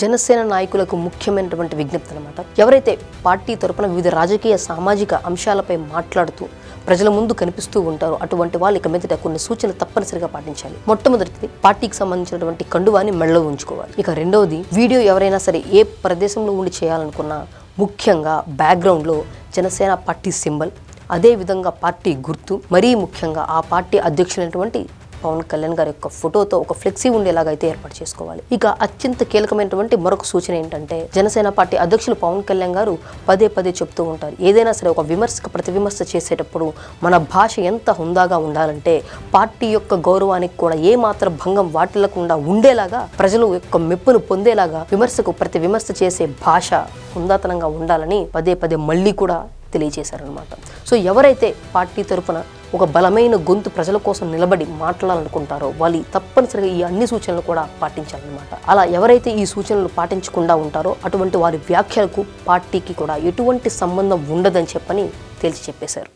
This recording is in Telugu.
జనసేన నాయకులకు ముఖ్యమైనటువంటి విజ్ఞప్తి అన్నమాట. ఎవరైతే పార్టీ తరపున వివిధ రాజకీయ సామాజిక అంశాలపై మాట్లాడుతూ ప్రజల ముందు కనిపిస్తూ ఉంటారో అటువంటి వాళ్ళు ఇక మీదట కొన్ని సూచనలు తప్పనిసరిగా పాటించాలి. మొట్టమొదటిది పార్టీకి సంబంధించినటువంటి కండువాని మెడలో ఉంచుకోవాలి. ఇక రెండవది వీడియో ఎవరైనా సరే ఏ ప్రదేశంలో ఉండి చేయాలనుకున్నా ముఖ్యంగా బ్యాక్గ్రౌండ్లో జనసేన పార్టీ సింబల్, అదేవిధంగా పార్టీ గుర్తు, మరీ ముఖ్యంగా ఆ పార్టీ అధ్యక్షులైనటువంటి పవన్ కళ్యాణ్ గారి యొక్క ఫోటోతో ఒక ఫ్లెక్సీ ఉండేలాగా అయితే ఏర్పాటు చేసుకోవాలి. ఇక అత్యంత కీలకమైనటువంటి మరొక సూచన ఏంటంటే జనసేన పార్టీ అధ్యక్షులు పవన్ కళ్యాణ్ గారు పదే పదే చెప్తూ ఉంటారు, ఏదైనా సరే ఒక విమర్శకు ప్రతి విమర్శ చేసేటప్పుడు మన భాష ఎంత హుందాగా ఉండాలంటే పార్టీ యొక్క గౌరవానికి కూడా ఏ మాత్రం భంగం వాటిల్లకుండా ఉండేలాగా, ప్రజలు యొక్క మెప్పును పొందేలాగా విమర్శకు ప్రతి విమర్శ చేసే భాష హుందాతనంగా ఉండాలని పదే పదే మళ్ళీ కూడా తెలియజేశారనమాట. సో ఎవరైతే పార్టీ తరపున ఒక బలమైన గొంతు ప్రజల కోసం నిలబడి మాట్లాడాలనుకుంటారో వాళ్ళు తప్పనిసరిగా ఈ అన్ని సూచనలు కూడా పాటించాలన్నమాట. అలా ఎవరైతే ఈ సూచనలు పాటించకుండా ఉంటారో అటువంటి వారి వ్యాఖ్యలకు పార్టీకి కూడా ఎటువంటి సంబంధం ఉండదని చెప్పని తేల్చి చెప్పేశారు.